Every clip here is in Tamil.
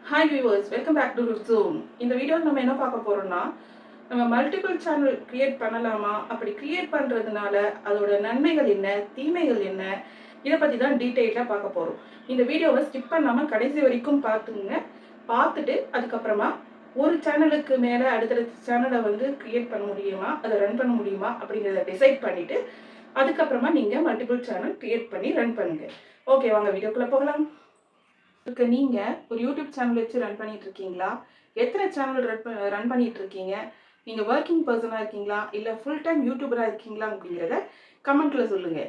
Hi viewers, welcome back to Zoom. இந்த வீடியோவில் நம்ம என்ன பார்க்க போறோம்னா, நம்ம மல்டிபிள் சேனல் கிரியேட் பண்ணலாமா? அப்படி கிரியேட் பண்ணுறதுனால அதோட நன்மைகள் என்ன, தீமைகள் என்ன, இதை பற்றி தான் டீட்டெயிலாக பார்க்க போகிறோம். இந்த வீடியோவை ஸ்கிப் பண்ணாமல் கடைசி வரைக்கும் பார்த்துங்க. பார்த்துட்டு அதுக்கப்புறமா ஒரு சேனலுக்கு மேலே அடுத்தடுத்த சேனலை வந்து கிரியேட் பண்ண முடியுமா, அதை ரன் பண்ண முடியுமா அப்படிங்கிறத டிசைட் பண்ணிவிட்டு அதுக்கப்புறமா நீங்கள் மல்டிபிள் சேனல் கிரியேட் பண்ணி ரன் பண்ணுங்கள். ஓகே, வாங்க வீடியோக்குள்ளே போகலாம். நீங்க ஒரு யூடியூப் சேனல் வச்சு ரன் பண்ணிட்டு இருக்கீங்களா? எத்தனை சேனல் ரன் பண்ணிட்டு இருக்கீங்க? நீங்க ஒர்க்கிங் பர்சனா இருக்கீங்களா, இல்ல ஃபுல் டைம் யூடியூபரா இருக்கீங்களா அப்படிங்கிறத கமெண்ட்ல சொல்லுங்க.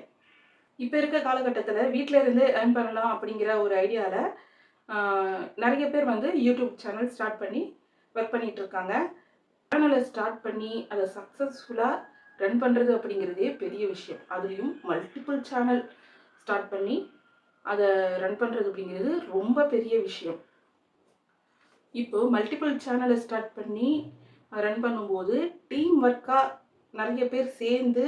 இப்போ இருக்க காலகட்டத்தில் வீட்டில இருந்து ரன் பண்ணலாம் அப்படிங்கிற ஒரு ஐடியால நிறைய பேர் வந்து யூடியூப் சேனல் ஸ்டார்ட் பண்ணி ஒர்க் பண்ணிட்டு இருக்காங்க. சேனலை ஸ்டார்ட் பண்ணி அதை சக்ஸஸ்ஃபுல்லாக ரன் பண்ணுறது அப்படிங்கிறதே பெரிய விஷயம். அதுலேயும் மல்டிபிள் சேனல் ஸ்டார்ட் பண்ணி அதை ரன் பண்ணுறது அப்படிங்கிறது ரொம்ப பெரிய விஷயம். இப்போ மல்டிபிள் சேனலை ஸ்டார்ட் பண்ணி ரன் பண்ணும்போது டீம் ஒர்க்காக நிறைய பேர் சேர்ந்து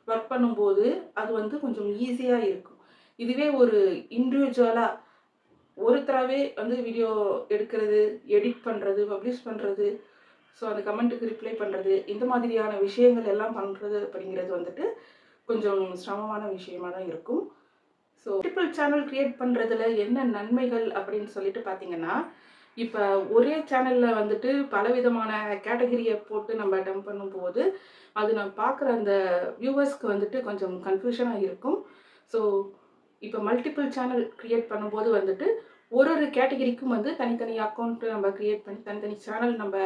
ஒர்க் பண்ணும்போது அது வந்து கொஞ்சம் ஈஸியாக இருக்கும். இதுவே ஒரு இண்டிவிஜுவலாக ஒருத்தராகவே வந்து வீடியோ எடுக்கிறது, எடிட் பண்ணுறது, பப்ளிஷ் பண்ணுறது, ஸோ அந்த கமெண்ட்டுக்கு ரிப்ளை பண்ணுறது, இந்த மாதிரியான விஷயங்கள் எல்லாம் பண்ணுறது அப்படிங்கிறது வந்துட்டு கொஞ்சம் சிரமமான விஷயமாக தான் இருக்கும். ஸோ மல்டிபிள் சேனல் கிரியேட் பண்ணுறதுல என்ன நன்மைகள் அப்படின்னு சொல்லிட்டு பார்த்தீங்கன்னா, இப்போ ஒரே சேனலில் வந்துட்டு பலவிதமான கேட்டகரியை போட்டு நம்ம டம்ப் பண்ணும்போது அது நம்ம பார்க்குற அந்த வியூவர்ஸ்க்கு வந்துட்டு கொஞ்சம் கன்ஃபியூஷனாக இருக்கும். ஸோ இப்போ மல்டிபிள் சேனல் கிரியேட் பண்ணும்போது வந்துட்டு ஒரு ஒரு கேட்டகரிக்கும் வந்து தனித்தனி அக்கௌண்ட்டு நம்ம கிரியேட் பண்ணி தனித்தனி சேனல் நம்ம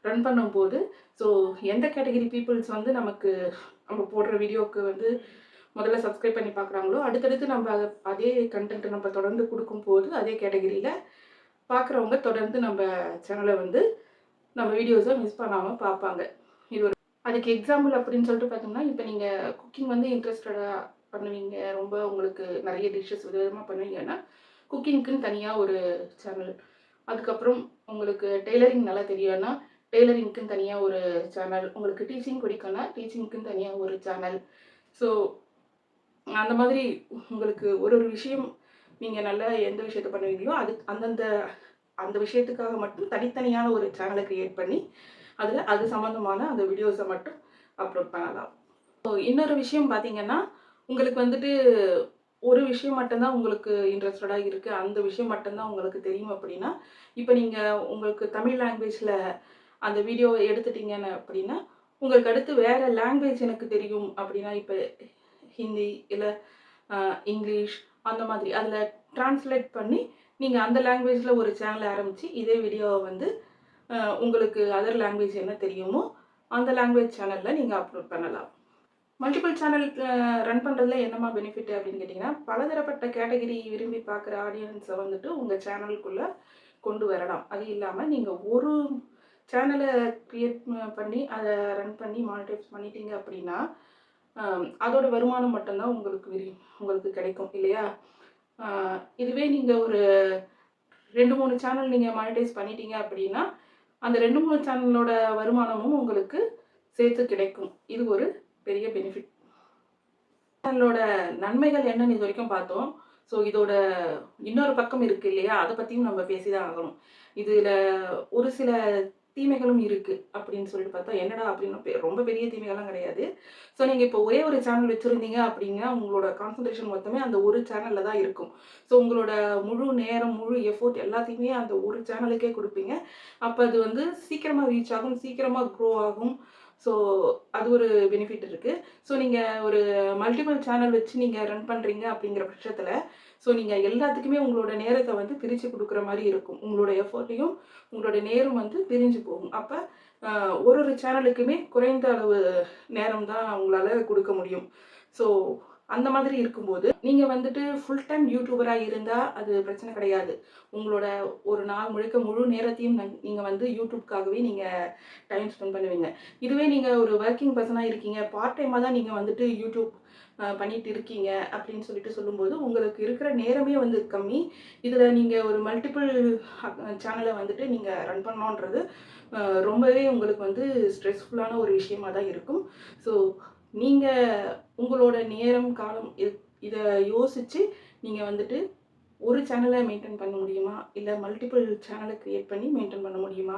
ரன் பண்ணும்போது, ஸோ எந்த கேட்டகரி பீப்புள்ஸ் வந்து நமக்கு நம்ம போடுற வீடியோவுக்கு வந்து முதல்ல சப்ஸ்கிரைப் பண்ணி பார்க்குறாங்களோ, அடுத்தடுத்து நம்ம அதே கண்டென்ட் நம்ம தொடர்ந்து கொடுக்கும்போது அதே கேட்டகரியில் பார்க்குறவங்க தொடர்ந்து நம்ம சேனலை வந்து நம்ம வீடியோஸை மிஸ் பண்ணாமல் பார்ப்பாங்க. இது ஒரு அதுக்கு எக்ஸாம்பிள் அப்படின்னு சொல்லிட்டு பார்த்தோம்னா, இப்போ நீங்கள் குக்கிங் வந்து இன்ட்ரெஸ்டடாக பண்ணுவீங்க, ரொம்ப உங்களுக்கு நிறைய டிஷ்ஷஸ் விதவிதமாக பண்ணுவீங்கன்னா குக்கிங்க்குன்னு தனியாக ஒரு சேனல். அதுக்கப்புறம் உங்களுக்கு டெய்லரிங் நல்லா தெரியும்னா டெய்லரிங்க்குன்னு தனியாக ஒரு சேனல். உங்களுக்கு டீச்சிங் பிடிக்கும்னா டீச்சிங்க்குன்னு தனியாக ஒரு சேனல். ஸோ அந்த மாதிரி உங்களுக்கு ஒரு ஒரு விஷயம் நீங்கள் நல்லா எந்த விஷயத்த பண்ணுவீங்களோ அது அந்தந்த அந்த விஷயத்துக்காக மட்டும் தனித்தனியான ஒரு சேனலை கிரியேட் பண்ணி அதில் அது சம்மந்தமான அந்த வீடியோஸை மட்டும் அப்லோட் பண்ணலாம். ஸோ இன்னொரு விஷயம் பார்த்தீங்கன்னா, உங்களுக்கு வந்துட்டு ஒரு விஷயம் மட்டும்தான் உங்களுக்கு இன்ட்ரெஸ்டடாக இருக்குது, அந்த விஷயம் மட்டும்தான் உங்களுக்கு தெரியும் அப்படின்னா, இப்போ நீங்கள் உங்களுக்கு தமிழ் லாங்குவேஜில் அந்த வீடியோவை எடுத்துட்டீங்கன்னு அப்படின்னா, உங்களுக்கு அடுத்து வேறு லாங்குவேஜ் எனக்கு தெரியும் அப்படின்னா, இப்போ ஹிந்தி இல்லை இங்கிலீஷ் அந்த மாதிரி அதில் ட்ரான்ஸ்லேட் பண்ணி நீங்கள் அந்த லாங்குவேஜில் ஒரு சேனலை ஆரம்பித்து இதே வீடியோவை வந்து உங்களுக்கு அதர் லாங்குவேஜ் என்ன தெரியுமோ அந்த லாங்குவேஜ் சேனலில் நீங்கள் அப்லோட் பண்ணலாம். மல்டிபிள் சேனல் ரன் பண்ணுறதுல என்னமா பெனிஃபிட் அப்படின்னு கேட்டிங்கன்னா, பலதரப்பட்ட கேட்டகரி விரும்பி பார்க்குற ஆடியன்ஸை வந்துட்டு உங்கள் சேனலுக்குள்ளே கொண்டு வரலாம். அது இல்லாமல் நீங்கள் ஒரு சேனலை க்ரியேட் பண்ணி அதை ரன் பண்ணி மானிட்டைஸ் பண்ணிட்டீங்க அப்படின்னா, அதோட வருமானம் மட்டும்தான் உங்களுக்கு கிடைக்கும் இல்லையா? இதுவே நீங்கள் ஒரு 2-3 சேனல் நீங்கள் மானிட்டைஸ் பண்ணிட்டீங்க அப்படின்னா, அந்த 2-3 சேனலோட வருமானமும் உங்களுக்கு சேர்த்து கிடைக்கும். இது ஒரு பெரிய பெனிஃபிட். சேனலோட நன்மைகள் என்னன்னு இது வரைக்கும் பார்த்தோம். ஸோ இதோட இன்னொரு பக்கம் இருக்குது இல்லையா? அதை பற்றியும் நம்ம பேசி தான் ஆகணும். இதில் ஒரு சில தீமைகளும் இருக்குது அப்படின்னு சொல்லிட்டு பார்த்தா, என்னடா அப்படின்னு ரொம்ப பெரிய தீமைகள்லாம் கிடையாது. ஸோ நீங்கள் இப்போ ஒரே ஒரு சேனல் வச்சுருந்தீங்க அப்படின்னா, உங்களோட கான்சன்ட்ரேஷன் மொத்தமே அந்த ஒரு சேனலில் தான் இருக்கும். ஸோ உங்களோட முழு நேரம், முழு எஃபோர்ட் எல்லாத்தையுமே அந்த ஒரு சேனலுக்கே கொடுப்பீங்க. அப்போ அது வந்து சீக்கிரமாக ரீச் ஆகும், சீக்கிரமாக க்ரோ ஆகும். ஸோ அது ஒரு பெனிஃபிட் இருக்குது. ஸோ நீங்கள் ஒரு மல்டிபிள் சேனல் வச்சு நீங்கள் ரன் பண்ணுறீங்க அப்படிங்கிற பட்சத்தில், ஸோ நீங்கள் எல்லாத்துக்குமே உங்களோட நேரத்தை வந்து பிரித்து கொடுக்குற மாதிரி இருக்கும். உங்களோட எஃபோர்ட்டையும் உங்களோட நேரம் வந்து பிரிஞ்சு போகும். அப்போ ஒரு ஒரு சேனலுக்குமே குறைந்த அளவு நேரம் தான் உங்களால் கொடுக்க முடியும். ஸோ அந்த மாதிரி இருக்கும்போது நீங்கள் வந்துட்டு ஃபுல் டைம் யூடியூபராக இருந்தால் அது பிரச்சனை கிடையாது. உங்களோட ஒரு நாள் முழுக்க முழு நேரத்தையும் நீங்கள் வந்து யூடியூப்காகவே நீங்கள் டைம் ஸ்பெண்ட் பண்ணுவீங்க. இதுவே நீங்கள் ஒரு ஒர்க்கிங் பர்சனாக இருக்கீங்க, பார்ட் டைமாக தான் நீங்கள் வந்துட்டு யூடியூப் பண்ணிட்டு இருக்கீங்க அப்படின்னு சொல்லிட்டு சொல்லும்போது உங்களுக்கு இருக்கிற நேரமே வந்து கம்மி. இதில் நீங்கள் ஒரு மல்டிபிள் சேனலை வந்துட்டு நீங்கள் ரன் பண்ணோன்றது ரொம்பவே உங்களுக்கு வந்து ஸ்ட்ரெஸ்ஃபுல்லான ஒரு விஷயமாக தான் இருக்கும். ஸோ நீங்கள் உங்களோட நேரம், காலம் இதை யோசித்து நீங்கள் வந்துட்டு ஒரு சேனலை மெயின்டைன் பண்ண முடியுமா, இல்லை மல்டிபிள் சேனலை க்ரியேட் பண்ணி மெயின்டைன் பண்ண முடியுமா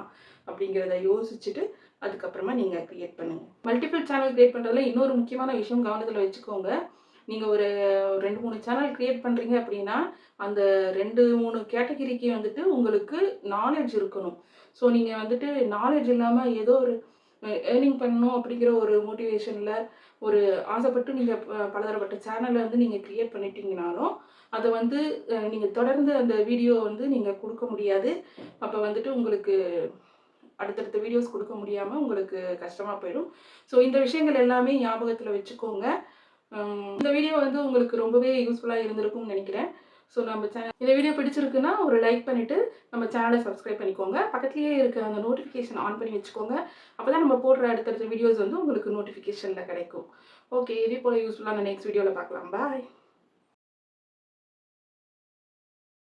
அப்படிங்கிறத யோசிச்சுட்டு அதுக்கப்புறமா நீங்கள் க்ரியேட் பண்ணுங்கள். மல்டிபிள் சேனல் க்ரியேட் பண்ணுறதுல இன்னொரு முக்கியமான விஷயம் கவனத்தில் வச்சுக்கோங்க. நீங்கள் ஒரு 2-3 சேனல் க்ரியேட் பண்ணுறீங்க அப்படின்னா அந்த 2-3 கேட்டகிரிக்கு வந்துட்டு உங்களுக்கு நாலேஜ் இருக்கணும். ஸோ நீங்கள் வந்துட்டு நாலேஜ் இல்லாமல் ஏதோ ஒரு ஏர்னிங் பண்ணணும் அப்படிங்கிற ஒரு மோட்டிவேஷனில் ஒரு ஆசைப்பட்டு நீங்கள் பலதரப்பட்ட சேனலை வந்து நீங்கள் க்ரியேட் பண்ணிட்டீங்கனாலும் அதை வந்து நீங்கள் தொடர்ந்து அந்த வீடியோ வந்து நீங்கள் கொடுக்க முடியாது. அப்போ வந்துட்டு உங்களுக்கு அடுத்தடுத்த வீடியோஸ் கொடுக்க முடியாமல் உங்களுக்கு கஷ்டமாக போயிடும். ஸோ இந்த விஷயங்கள் எல்லாமே ஞாபகத்தில் வச்சுக்கோங்க. இந்த வீடியோ வந்து உங்களுக்கு ரொம்பவே யூஸ்ஃபுல்லாக இருந்திருக்கும்னு நினைக்கிறேன். ஸோ நம்ம இந்த வீடியோ பிடிச்சிருக்குன்னா ஒரு லைக் பண்ணிவிட்டு நம்ம சேனலை சப்ஸ்கிரைப் பண்ணிக்கோங்க. பக்கத்துலேயே இருக்க அந்த நோட்டிஃபிகேஷன் ஆன் பண்ணி வச்சுக்கோங்க. அப்போ தான் நம்ம போடுற அடுத்தடுத்த வீடியோஸ் வந்து உங்களுக்கு நோட்டிஃபிகேஷனில் கிடைக்கும். ஓகே, இதே போல் யூஸ்ஃபுல்லான நெக்ஸ்ட் வீடியோவில் பார்க்கலாம். பாய்.